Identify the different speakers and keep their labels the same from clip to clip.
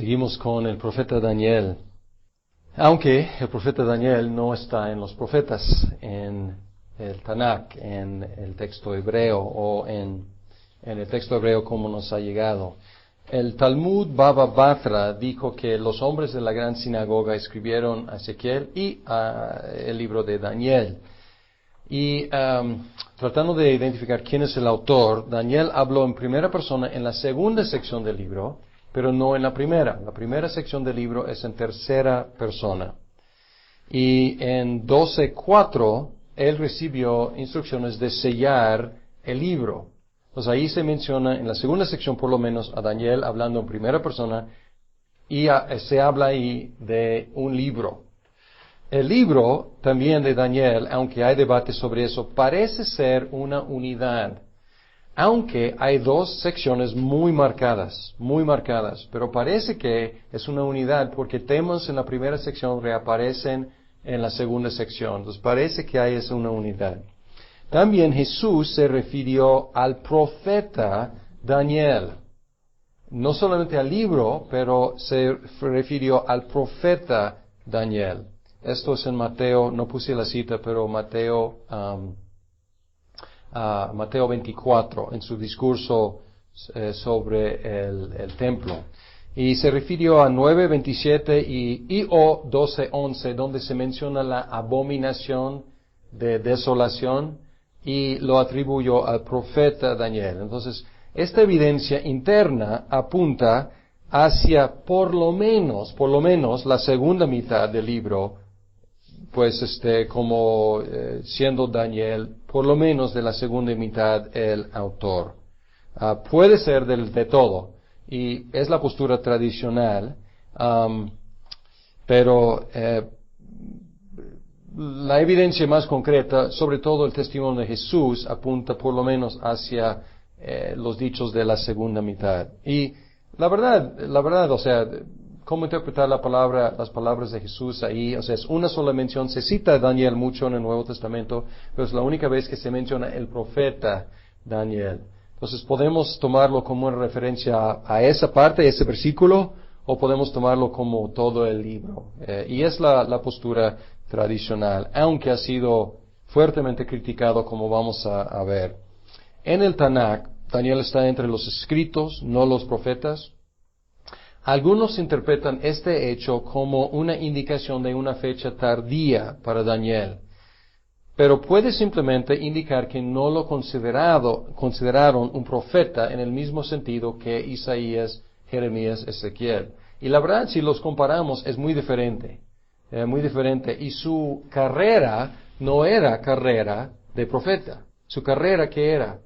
Speaker 1: Seguimos con el profeta Daniel. Aunque el profeta Daniel no está en los profetas, en el Tanakh, en el texto hebreo o en el texto hebreo como nos ha llegado. El Talmud Baba Batra dijo que los hombres de la gran sinagoga escribieron a Ezequiel y el libro de Daniel. Y tratando de identificar quién es el autor, Daniel habló en primera persona en la segunda sección del libro, pero no en la primera. La primera sección del libro es en tercera persona. Y en 12:4, él recibió instrucciones de sellar el libro. Entonces ahí se menciona, en la segunda sección por lo menos, a Daniel hablando en primera persona, y se habla ahí de un libro. El libro también de Daniel, aunque hay debate sobre eso, parece ser una unidad. Aunque hay dos secciones muy marcadas, pero parece que es una unidad porque temas en la primera sección reaparecen en la segunda sección. Entonces parece que hay una unidad. También Jesús se refirió al profeta Daniel. No solamente al libro, pero se refirió al profeta Daniel. Esto es en Mateo, no puse la cita, pero Mateo 24, en su discurso sobre el templo. Y se refirió a 9:27 y 12:11, donde se menciona la abominación de desolación, y lo atribuyó al profeta Daniel. Entonces, esta evidencia interna apunta hacia por lo menos la segunda mitad del libro, pues como siendo Daniel, por lo menos de la segunda mitad, el autor. Puede ser de todo, y es la postura tradicional, pero la evidencia más concreta, sobre todo el testimonio de Jesús, apunta por lo menos hacia los dichos de la segunda mitad. Y la verdad, o sea, ¿cómo interpretar las palabras de Jesús ahí? O sea, es una sola mención. Se cita a Daniel mucho en el Nuevo Testamento, pero es la única vez que se menciona el profeta Daniel. Entonces, podemos tomarlo como una referencia a esa parte, ese versículo, o podemos tomarlo como todo el libro. Y es la postura tradicional, aunque ha sido fuertemente criticado, como vamos a ver. En el Tanakh, Daniel está entre los escritos, no los profetas. Algunos interpretan este hecho como una indicación de una fecha tardía para Daniel, pero puede simplemente indicar que no lo consideraron un profeta en el mismo sentido que Isaías, Jeremías, Ezequiel. Y la verdad, si los comparamos, es muy diferente, y su carrera no era carrera de profeta. ¿Su carrera qué era?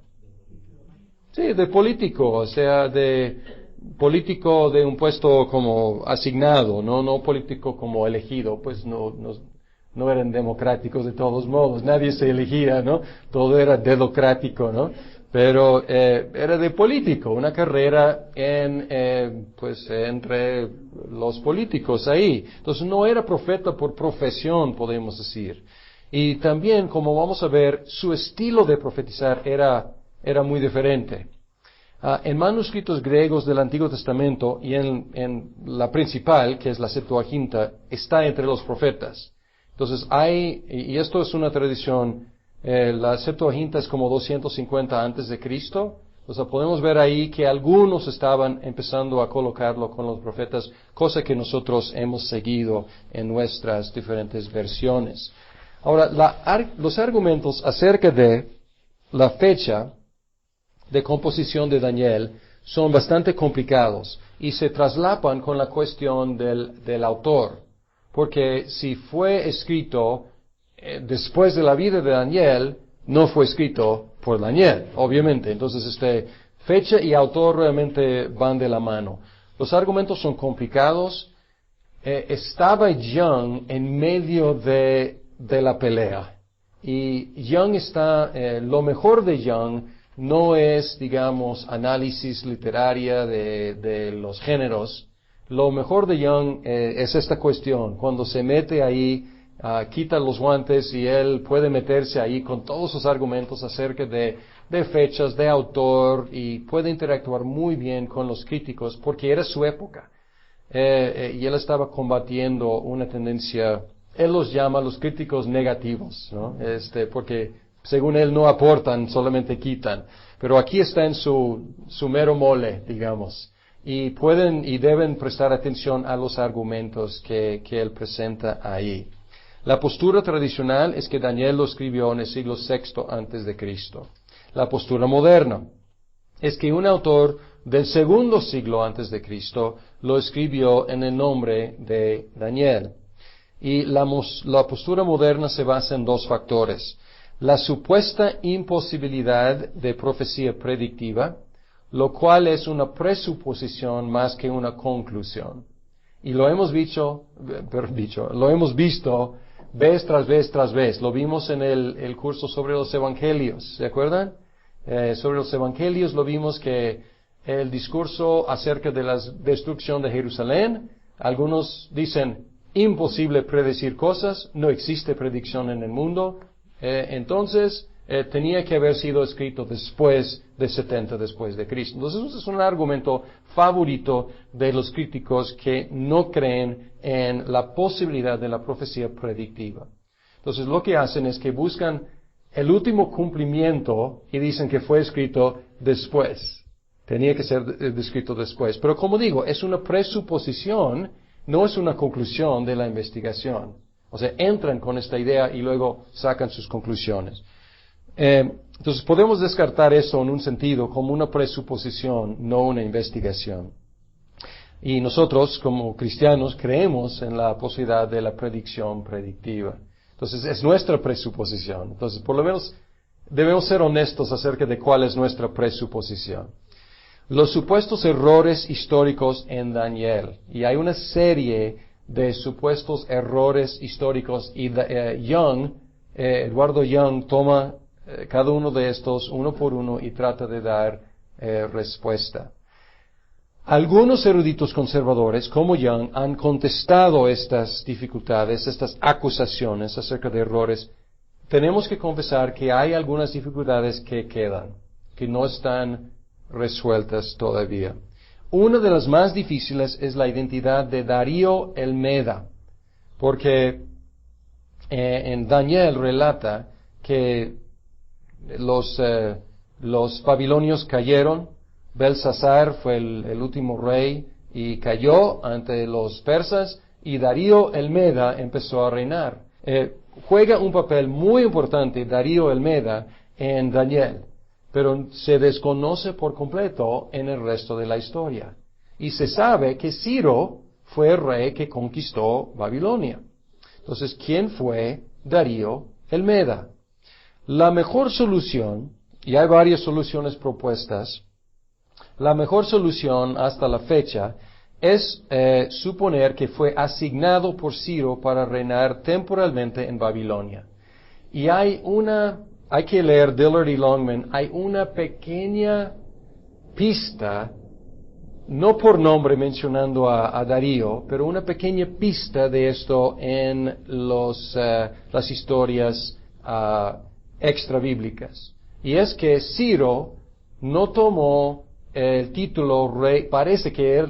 Speaker 1: Sí, de político, o sea, de político de un puesto como asignado, no político como elegido, pues no eran democráticos de todos modos, nadie se elegía, ¿no? Todo era democrático, ¿no? Pero era de político, una carrera entre los políticos ahí. Entonces no era profeta por profesión, podemos decir. Y también, como vamos a ver, su estilo de profetizar era muy diferente. En manuscritos griegos del Antiguo Testamento y en la principal, que es la Septuaginta, está entre los profetas. Entonces y esto es una tradición, la Septuaginta es como 250 antes de Cristo. O sea, podemos ver ahí que algunos estaban empezando a colocarlo con los profetas, cosa que nosotros hemos seguido en nuestras diferentes versiones. Ahora, los argumentos acerca de la fecha de composición de Daniel son bastante complicados y se traslapan con la cuestión del autor. Porque si fue escrito después de la vida de Daniel, no fue escrito por Daniel, obviamente. Entonces, fecha y autor realmente van de la mano. Los argumentos son complicados. Estaba Young en medio de la pelea. Y Young lo mejor de Young no es, digamos, análisis literaria de los géneros. Lo mejor de Young es esta cuestión. Cuando se mete ahí, quita los guantes y él puede meterse ahí con todos sus argumentos acerca de fechas, de autor, y puede interactuar muy bien con los críticos porque era su época. y él estaba combatiendo una tendencia, él los llama los críticos negativos, ¿no? Porque según él no aportan, solamente quitan. Pero aquí está en su mero mole, digamos. Y pueden y deben prestar atención a los argumentos que él presenta ahí. La postura tradicional es que Daniel lo escribió en el siglo VI antes de Cristo. La postura moderna es que un autor del segundo siglo antes de Cristo lo escribió en el nombre de Daniel. Y la postura moderna se basa en dos factores. La supuesta imposibilidad de profecía predictiva, lo cual es una presuposición más que una conclusión. Y lo hemos visto vez tras vez tras vez. Lo vimos en el curso sobre los evangelios, ¿se acuerdan? Sobre los evangelios lo vimos que el discurso acerca de la destrucción de Jerusalén, algunos dicen imposible predecir cosas, no existe predicción en el mundo, entonces tenía que haber sido escrito después de 70 después de Cristo. Entonces es un argumento favorito de los críticos que no creen en la posibilidad de la profecía predictiva. Entonces lo que hacen es que buscan el último cumplimiento y dicen que fue escrito después. Tenía que ser escrito después. Pero como digo, es una presuposición, no es una conclusión de la investigación. O sea, entran con esta idea y luego sacan sus conclusiones. Entonces podemos descartar eso en un sentido como una presuposición, no una investigación. Y nosotros como cristianos creemos en la posibilidad de la predicción predictiva. Entonces es nuestra presuposición. Entonces por lo menos debemos ser honestos acerca de cuál es nuestra presuposición. Los supuestos errores históricos en Daniel. Y hay una serie de supuestos errores históricos y Eduardo Young toma cada uno de estos uno por uno y trata de dar respuesta. Algunos eruditos conservadores, como Young, han contestado estas dificultades, estas acusaciones acerca de errores. Tenemos que confesar que hay algunas dificultades que quedan, que no están resueltas todavía. Una de las más difíciles es la identidad de Darío el Meda, porque en Daniel relata que los babilonios cayeron, Belsasar fue el último rey y cayó ante los persas y Darío el Meda empezó a reinar. Juega un papel muy importante Darío el Meda en Daniel, pero se desconoce por completo en el resto de la historia. Y se sabe que Ciro fue el rey que conquistó Babilonia. Entonces, ¿quién fue Darío el Meda? La mejor solución, y hay varias soluciones propuestas, la mejor solución hasta la fecha es suponer que fue asignado por Ciro para reinar temporalmente en Babilonia. Y hay que leer Dillard y Longman, hay una pequeña pista, no por nombre mencionando a Darío, pero una pequeña pista de esto en las historias extra bíblicas. Y es que Ciro no tomó el título rey, parece que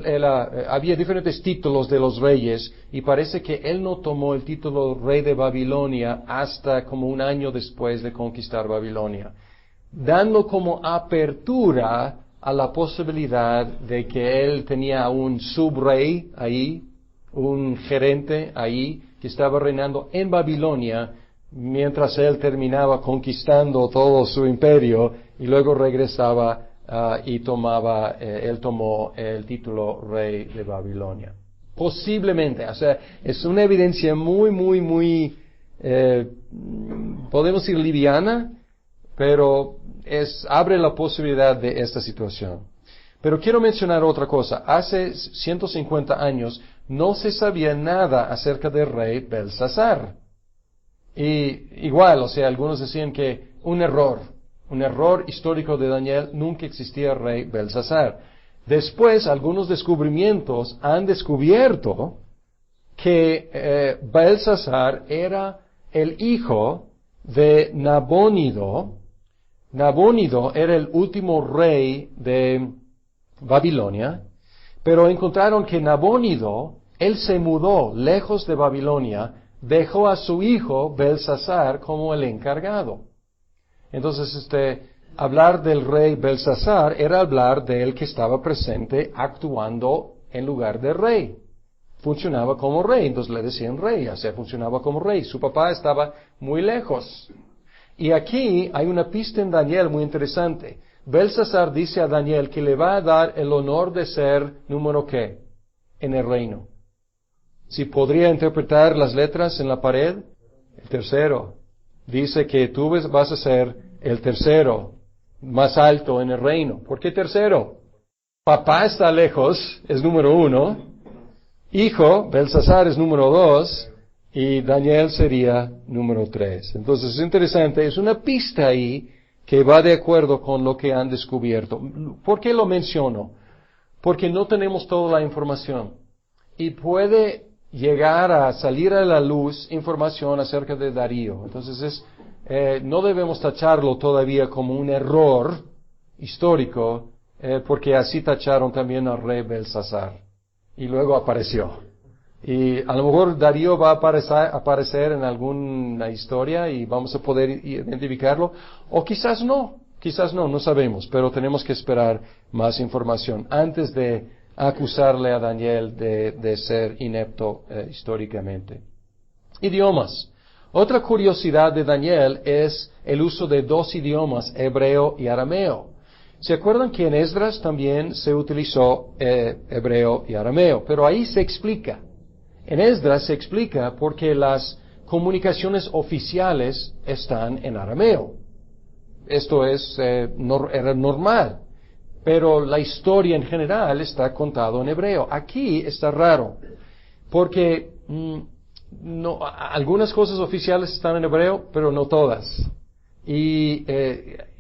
Speaker 1: había diferentes títulos de los reyes, y parece que él no tomó el título rey de Babilonia hasta como un año después de conquistar Babilonia, dando como apertura a la posibilidad de que él tenía un subrey ahí, un gerente ahí, que estaba reinando en Babilonia, mientras él terminaba conquistando todo su imperio, y luego regresaba y él tomó el título rey de Babilonia. Posiblemente, o sea, es una evidencia muy, podemos decir liviana, pero abre la posibilidad de esta situación. Pero quiero mencionar otra cosa. Hace 150 años no se sabía nada acerca del rey Belsasar. Y igual, o sea, algunos decían que un error histórico de Daniel, nunca existía rey Belsasar. Después, algunos descubrimientos han descubierto que Belsasar era el hijo de Nabónido. Nabónido era el último rey de Babilonia, Pero encontraron que Nabónido, él se mudó lejos de Babilonia, dejó a su hijo Belsasar como el encargado. Entonces, hablar del rey Belsasar era hablar del que estaba presente actuando en lugar de rey. Funcionaba como rey, entonces le decían rey, o sea, funcionaba como rey. Su papá estaba muy lejos. Y aquí hay una pista en Daniel muy interesante. Belsasar dice a Daniel que le va a dar el honor de ser número ¿qué? En el reino. Si podría interpretar las letras en la pared, el tercero. Dice que tú vas a ser el tercero más alto en el reino. ¿Por qué tercero? Papá está lejos, es número 1. Hijo, Belsasar, es número 2. Y Daniel sería número 3. Entonces es interesante, es una pista ahí que va de acuerdo con lo que han descubierto. ¿Por qué lo menciono? Porque no tenemos toda la información. Y puede llegar a salir a la luz información acerca de Darío. Entonces no debemos tacharlo todavía como un error histórico, porque así tacharon también al rey Belsasar. Y luego apareció. Y a lo mejor Darío va a aparecer en alguna historia y vamos a poder identificarlo. O quizás no, no sabemos. Pero tenemos que esperar más información antes de acusarle a Daniel de ser inepto históricamente. Idiomas. Otra curiosidad de Daniel es el uso de 2 idiomas, hebreo y arameo. ¿Se acuerdan que en Esdras también se utilizó hebreo y arameo? Pero ahí se explica. En Esdras se explica porque las comunicaciones oficiales están en arameo. Esto era normal. Pero la historia en general está contado en hebreo. Aquí está raro, porque algunas cosas oficiales están en hebreo, pero no todas. Y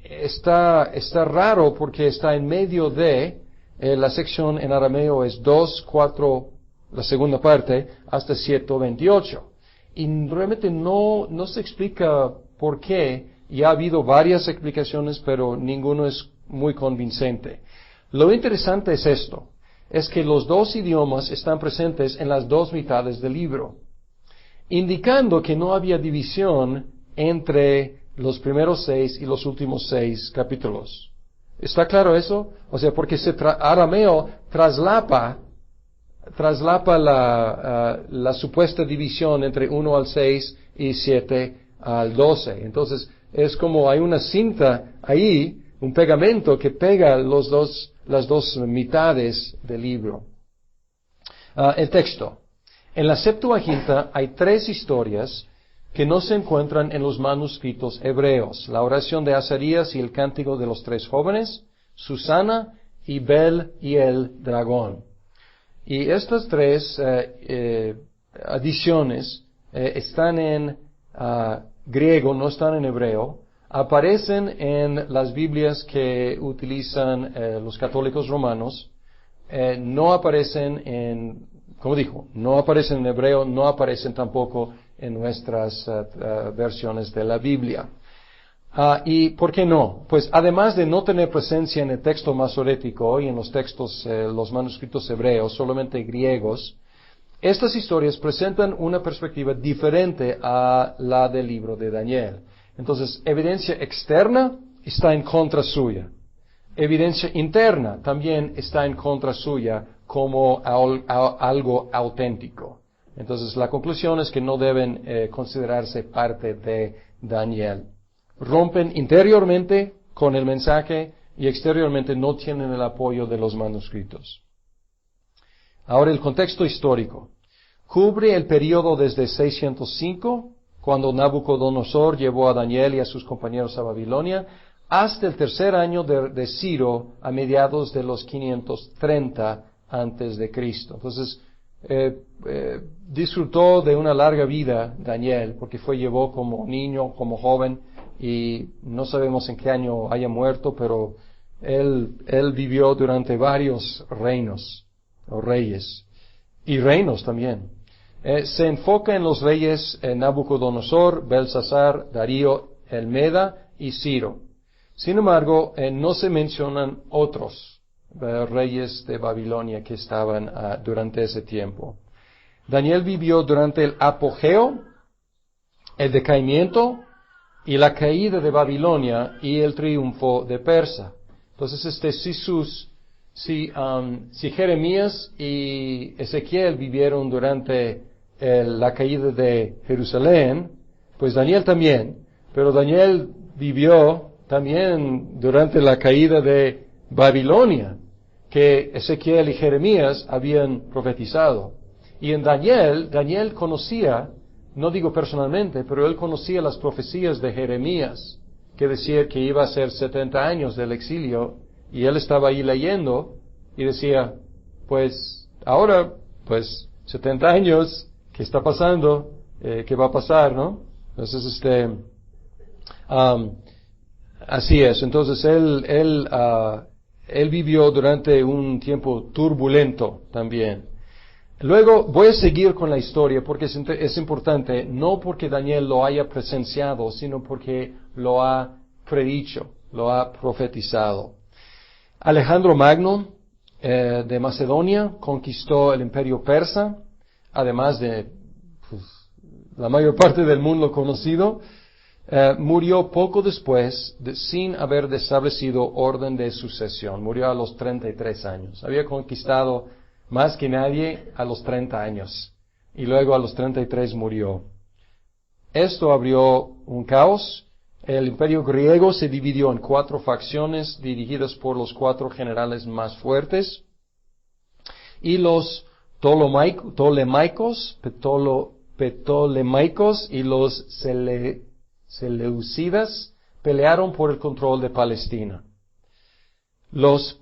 Speaker 1: está raro porque está en medio de la sección en arameo es 2:4, la segunda parte, hasta 7:28. Y realmente no se explica por qué. Y ha habido varias explicaciones, pero ninguno es muy convincente. Lo interesante es esto, es que los 2 idiomas están presentes en las 2 mitades del libro, indicando que no había división entre los primeros 6 y los últimos 6 capítulos. ¿Está claro eso? O sea, porque arameo traslapa la supuesta división entre 1 al 6 y 7 al 12. Entonces, es como hay una cinta ahí, un pegamento que pega las dos mitades del libro. El texto. En la Septuaginta hay 3 historias que no se encuentran en los manuscritos hebreos. La oración de Azarías y el cántico de los 3 jóvenes, Susana y Bel y el dragón. Y estas 3 adiciones están en griego, no están en hebreo. Aparecen en las Biblias que utilizan los católicos romanos, no aparecen no aparecen en hebreo, no aparecen tampoco en nuestras versiones de la Biblia. ¿Y por qué no? Pues además de no tener presencia en el texto masorético y en los textos, los manuscritos hebreos, solamente griegos, estas historias presentan una perspectiva diferente a la del libro de Daniel. Entonces, evidencia externa está en contra suya. Evidencia interna también está en contra suya como algo auténtico. Entonces, la conclusión es que no deben considerarse parte de Daniel. Rompen interiormente con el mensaje y exteriormente no tienen el apoyo de los manuscritos. Ahora, el contexto histórico. Cubre el periodo desde 605, cuando Nabucodonosor llevó a Daniel y a sus compañeros a Babilonia, hasta el 3er año de Ciro, a mediados de los 530 antes de Cristo. Entonces, disfrutó de una larga vida Daniel, porque llevó como niño, como joven, y no sabemos en qué año haya muerto, pero él vivió durante varios reinos, o reyes, y reinos también. Se enfoca en los reyes Nabucodonosor, Belsasar, Darío, el Meda y Ciro. Sin embargo, no se mencionan otros reyes de Babilonia que estaban durante ese tiempo. Daniel vivió durante el apogeo, el decaimiento y la caída de Babilonia y el triunfo de Persa. Entonces, si Jeremías y Ezequiel vivieron durante la caída de Jerusalén, pues Daniel también, pero Daniel vivió también durante la caída de Babilonia, que Ezequiel y Jeremías habían profetizado. Y en Daniel conocía, no digo personalmente, pero él conocía las profecías de Jeremías, que decía que iba a ser 70 años del exilio, y él estaba ahí leyendo, y decía, pues, ahora, pues, 70 años, ¿qué está pasando? ¿Qué va a pasar, no? Entonces, así es. Entonces, él vivió durante un tiempo turbulento también. Luego voy a seguir con la historia porque es importante, no porque Daniel lo haya presenciado, sino porque lo ha predicho, lo ha profetizado. Alejandro Magno de Macedonia conquistó el imperio persa, además de la mayor parte del mundo conocido. Murió poco después sin haber establecido orden de sucesión. Murió a los 33 años. Había conquistado más que nadie a los 30 años. Y luego a los 33 murió. Esto abrió un caos. El imperio griego se dividió en 4 facciones dirigidas por los 4 generales más fuertes. Y los Ptolemaicos y los Seleucidas pelearon por el control de Palestina. Los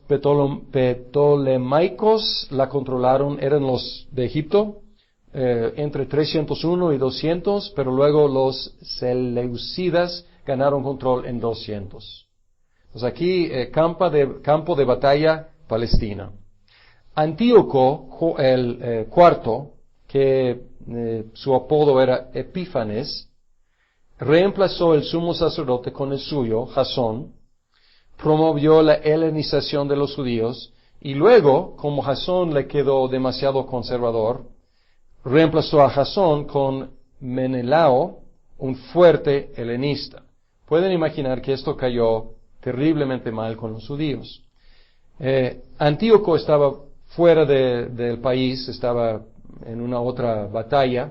Speaker 1: Ptolemaicos la controlaron, eran los de Egipto, entre 301 y 200, pero luego los Seleucidas ganaron control en 200. Pues aquí, campo de batalla, Palestina. Antíoco, el cuarto, que su apodo era Epífanes, reemplazó el sumo sacerdote con el suyo, Jasón, promovió la helenización de los judíos, y luego, como Jasón le quedó demasiado conservador, reemplazó a Jasón con Menelao, un fuerte helenista. Pueden imaginar que esto cayó terriblemente mal con los judíos. Antíoco estaba fuera del país, estaba en una otra batalla,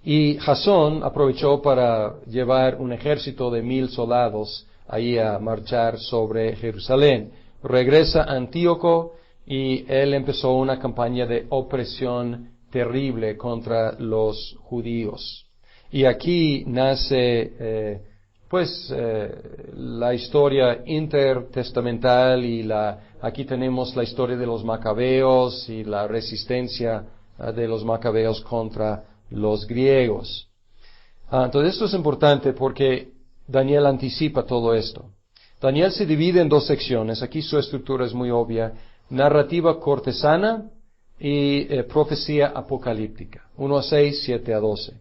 Speaker 1: y Jasón aprovechó para llevar un ejército de 1000 soldados ahí a marchar sobre Jerusalén. Regresa Antíoco y él empezó una campaña de opresión terrible contra los judíos. Y aquí nace, la historia intertestamental y aquí tenemos la historia de los macabeos y la resistencia de los macabeos contra los griegos. Entonces esto es importante porque Daniel anticipa todo esto. Daniel se divide en 2 secciones. Aquí su estructura es muy obvia. Narrativa cortesana y profecía apocalíptica. 1-6, 7-12.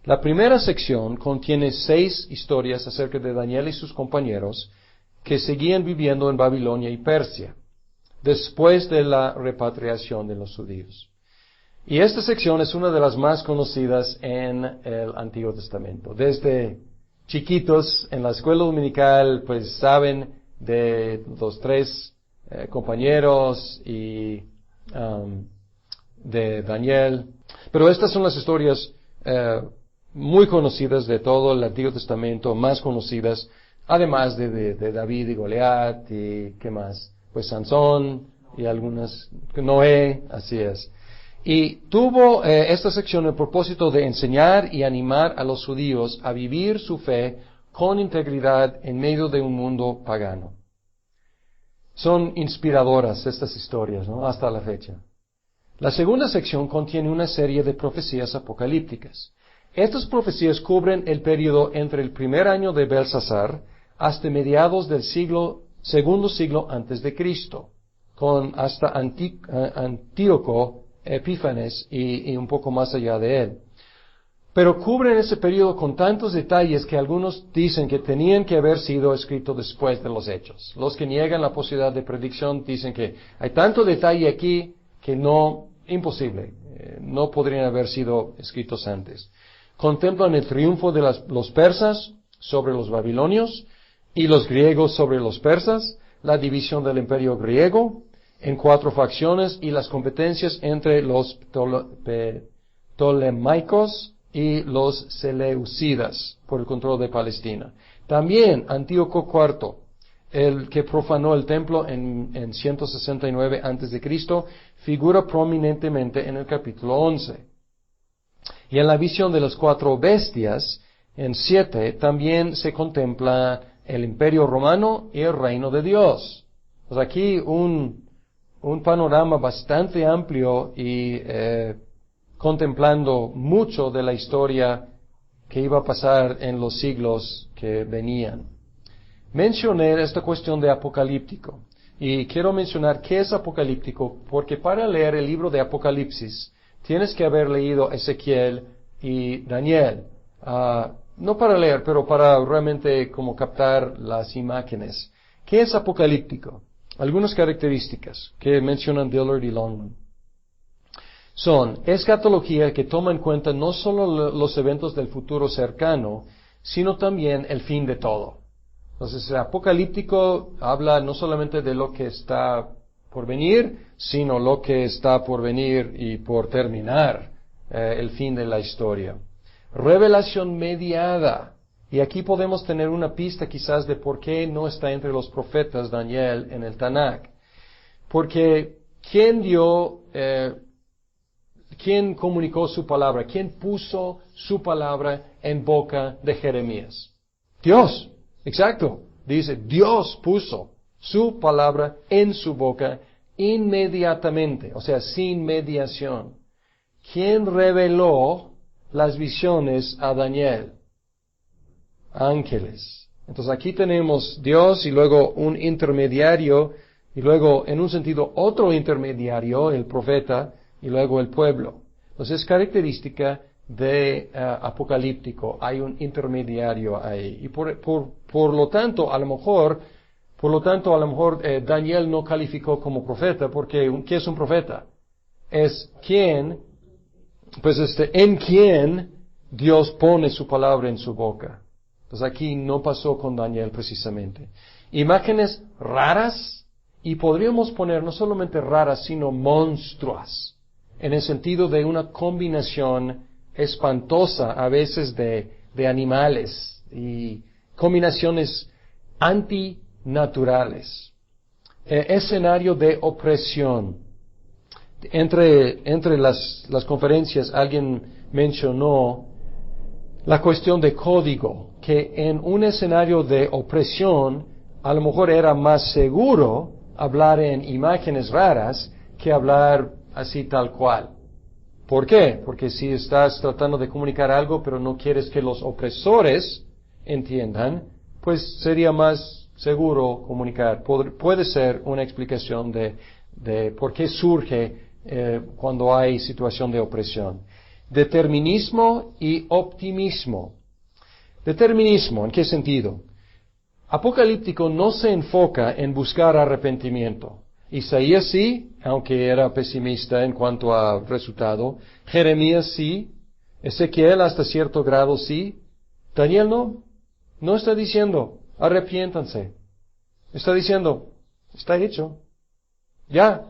Speaker 1: La primera sección contiene 6 historias acerca de Daniel y sus compañeros que seguían viviendo en Babilonia y Persia después de la repatriación de los judíos. Y esta sección es una de las más conocidas en el Antiguo Testamento. Desde chiquitos en la escuela dominical, pues saben de los 3 compañeros y de Daniel. Pero estas son las historias muy conocidas de todo el Antiguo Testamento, más conocidas, además de David y Goliat y ¿qué más? Pues Sansón y algunas, Noé, así es. Y tuvo esta sección el propósito de enseñar y animar a los judíos a vivir su fe con integridad en medio de un mundo pagano. Son inspiradoras estas historias, ¿no? Hasta la fecha. La segunda sección contiene una serie de profecías apocalípticas. Estas profecías cubren el periodo entre el primer año de Belsasar hasta mediados del segundo siglo antes de Cristo, con hasta Antíoco Epífanes y un poco más allá de él. Pero cubren ese periodo con tantos detalles que algunos dicen que tenían que haber sido escritos después de los hechos. Los que niegan la posibilidad de predicción dicen que hay tanto detalle aquí que imposible, no podrían haber sido escritos antes. Contemplan el triunfo de los persas sobre los babilonios y los griegos sobre los persas, la división del imperio griego en 4 facciones y las competencias entre los ptolemaicos y los seleucidas por el control de Palestina. También Antíoco IV, el que profanó el templo en 169 a.C., figura prominentemente en el capítulo 11. Y en la visión de las 4 bestias, en 7, también se contempla el imperio romano y el reino de Dios. Pues aquí un panorama bastante amplio y contemplando mucho de la historia que iba a pasar en los siglos que venían. Mencioné esta cuestión de apocalíptico y quiero mencionar qué es apocalíptico porque para leer el libro de Apocalipsis tienes que haber leído Ezequiel y Daniel. No para leer, pero para realmente como captar las imágenes. ¿Qué es apocalíptico? Algunas características que mencionan Dillard y Longman son escatología que toma en cuenta no solo los eventos del futuro cercano, sino también el fin de todo. Entonces, el apocalíptico habla no solamente de lo que está por venir, sino lo que está por venir y por terminar, el fin de la historia. Revelación mediada. Y aquí podemos tener una pista quizás de por qué no está entre los profetas Daniel en el Tanakh. Porque ¿quién comunicó su palabra? ¿Quién puso su palabra en boca de Jeremías? Dios. Exacto. Dice, Dios puso su palabra en su boca inmediatamente, o sea, sin mediación. ¿Quién reveló las visiones a Daniel? Ángeles. Entonces aquí tenemos Dios y luego un intermediario y luego en un sentido otro intermediario, el profeta, y luego el pueblo. Entonces es característica de apocalíptico, hay un intermediario ahí. Y por lo tanto, a lo mejor Daniel no calificó como profeta, porque ¿qué es un profeta? Es en quien Dios pone su palabra en su boca. Entonces aquí no pasó con Daniel precisamente. Imágenes raras, y podríamos poner no solamente raras, sino monstruas, en el sentido de una combinación espantosa a veces de animales y combinaciones antinaturales. Escenario de opresión. Entre las conferencias alguien mencionó la cuestión de código, que en un escenario de opresión a lo mejor era más seguro hablar en imágenes raras que hablar así tal cual. ¿Por qué? Porque si estás tratando de comunicar algo pero no quieres que los opresores entiendan, pues sería más seguro comunicar. Puede ser una explicación de por qué surge cuando hay situación de opresión. Determinismo y optimismo. Determinismo, ¿en qué sentido? Apocalíptico no se enfoca en buscar arrepentimiento. Isaías sí, aunque era pesimista en cuanto a resultado. Jeremías sí. Ezequiel hasta cierto grado sí. Daniel no. No está diciendo, arrepiéntanse. Está diciendo, está hecho. Ya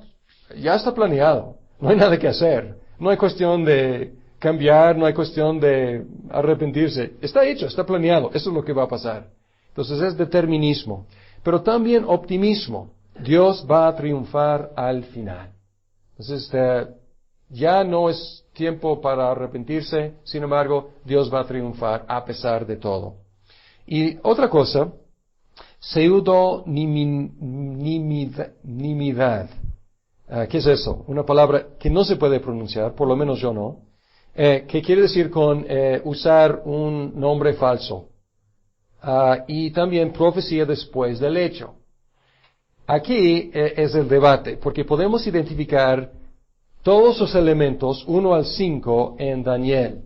Speaker 1: está planeado. No hay nada que hacer. No hay cuestión de cambiar, no hay cuestión de arrepentirse. Está hecho, está planeado. Eso es lo que va a pasar. Entonces es determinismo. Pero también optimismo. Dios va a triunfar al final. Entonces ya no es tiempo para arrepentirse. Sin embargo, Dios va a triunfar a pesar de todo. Y otra cosa, pseudonimidad. ¿Qué es eso? Una palabra que no se puede pronunciar, por lo menos yo no. Que quiere decir con usar un nombre falso. Y también profecía después del hecho. Aquí es el debate, porque podemos identificar todos los elementos 1 al 5 en Daniel.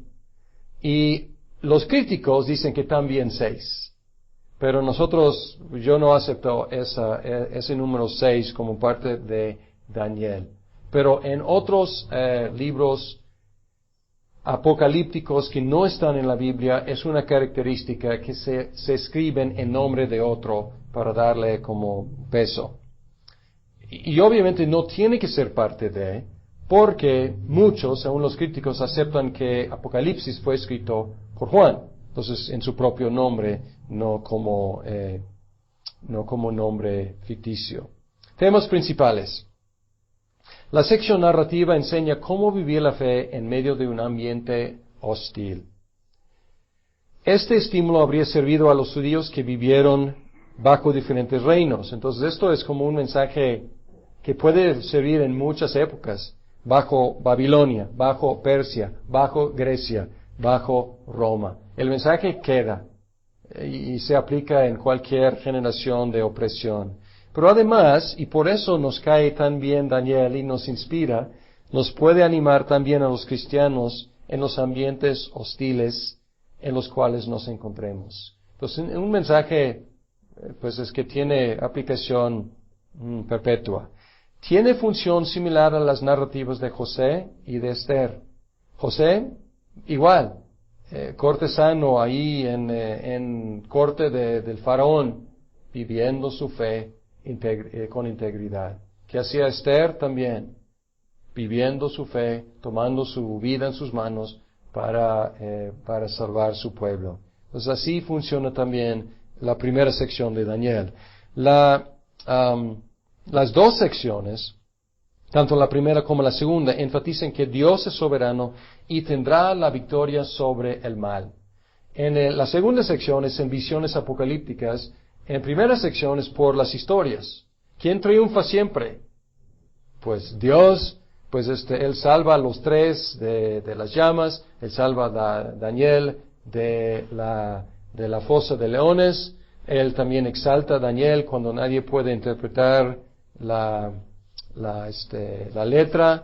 Speaker 1: Y los críticos dicen que también 6. Pero yo no acepto ese número 6 como parte de Daniel. Pero en otros libros apocalípticos que no están en la Biblia, es una característica que se escriben en nombre de otro para darle como peso. Y obviamente no tiene que ser parte de, porque muchos, según los críticos, aceptan que Apocalipsis fue escrito por Juan. Entonces, en su propio nombre, no como nombre ficticio. Temas principales. La sección narrativa enseña cómo vivir la fe en medio de un ambiente hostil. Este estímulo habría servido a los judíos que vivieron bajo diferentes reinos. Entonces, esto es como un mensaje que puede servir en muchas épocas. Bajo Babilonia, bajo Persia, bajo Grecia, bajo Roma. El mensaje queda y se aplica en cualquier generación de opresión. Pero además, y por eso nos cae tan bien Daniel y nos inspira, nos puede animar también a los cristianos en los ambientes hostiles en los cuales nos encontremos. Entonces, un mensaje, pues es que tiene aplicación perpetua. Tiene función similar a las narrativas de José y de Esther. José, igual, cortesano ahí en corte del faraón, viviendo su fe con integridad. ¿Qué hacía Esther? También, viviendo su fe, tomando su vida en sus manos para salvar su pueblo. Entonces así funciona también la primera sección de Daniel. Las dos secciones, tanto la primera como la segunda, enfatizan que Dios es soberano y tendrá la victoria sobre el mal. En la segunda sección es en visiones apocalípticas. En primera sección es por las historias. ¿Quién triunfa siempre? Pues Dios, Él salva a los 3 de las llamas, Él salva a Daniel de la fosa de leones, Él también exalta a Daniel cuando nadie puede interpretar la letra.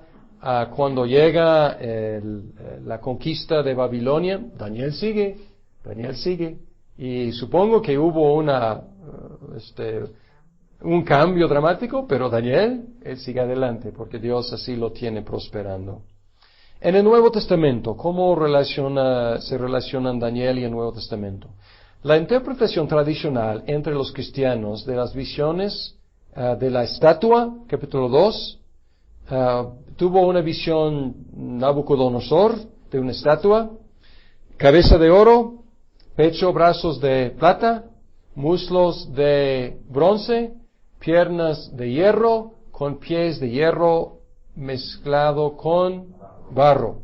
Speaker 1: Cuando llega la conquista de Babilonia, Daniel sigue. Y supongo que hubo un cambio dramático, pero Daniel, él sigue adelante, porque Dios así lo tiene prosperando. En el Nuevo Testamento, ¿cómo se relacionan Daniel y el Nuevo Testamento? La interpretación tradicional entre los cristianos de las visiones de la estatua, capítulo 2, tuvo una visión Nabucodonosor de una estatua, cabeza de oro, pecho, brazos de plata, muslos de bronce, piernas de hierro, con pies de hierro mezclado con barro.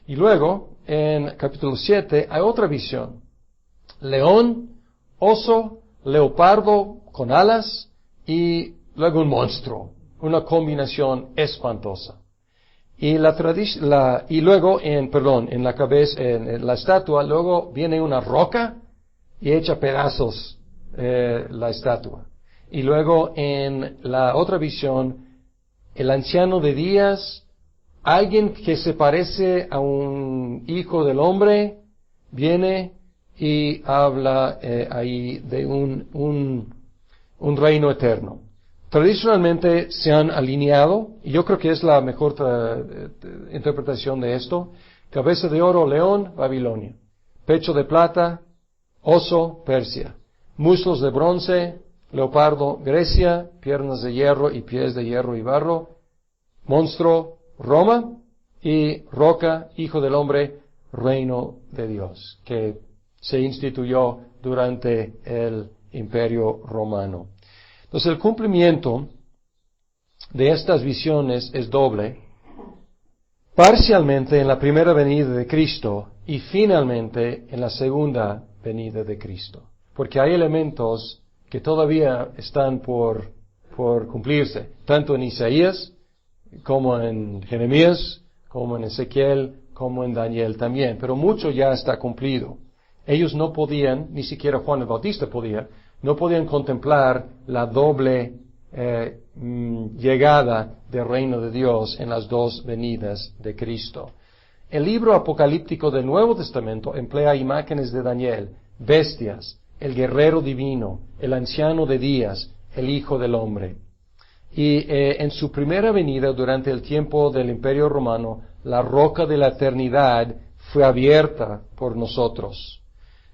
Speaker 1: Y luego, en capítulo 7, hay otra visión. León, oso, leopardo con alas y luego un monstruo. Una combinación espantosa. Y luego en la cabeza, en la estatua, luego viene una roca y echa pedazos la estatua. Y luego en la otra visión, el anciano de días, alguien que se parece a un hijo del hombre, viene y habla ahí de un reino eterno. Tradicionalmente se han alineado, y yo creo que es la mejor interpretación de esto: cabeza de oro, león, Babilonia; pecho de plata, oso, Persia; muslos de bronce, leopardo, Grecia; piernas de hierro y pies de hierro y barro, monstruo, Roma; y roca, hijo del hombre, reino de Dios, que se instituyó durante el Imperio Romano. Entonces el cumplimiento de estas visiones es doble, parcialmente en la primera venida de Cristo y finalmente en la segunda venida de Cristo. Porque hay elementos que todavía están por cumplirse, tanto en Isaías, como en Jeremías, como en Ezequiel, como en Daniel también. Pero mucho ya está cumplido. Ellos no podían, ni siquiera Juan el Bautista no podían contemplar la doble llegada del reino de Dios en las dos venidas de Cristo. El libro apocalíptico del Nuevo Testamento emplea imágenes de Daniel, bestias, el guerrero divino, el anciano de días, el Hijo del Hombre. Y en su primera venida, durante el tiempo del Imperio Romano, la roca de la eternidad fue abierta por nosotros.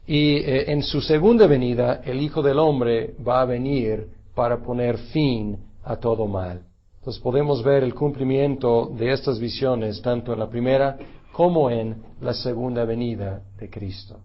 Speaker 1: Y en su segunda venida, el Hijo del Hombre va a venir para poner fin a todo mal. Entonces podemos ver el cumplimiento de estas visiones tanto en la primera como en la segunda venida de Cristo.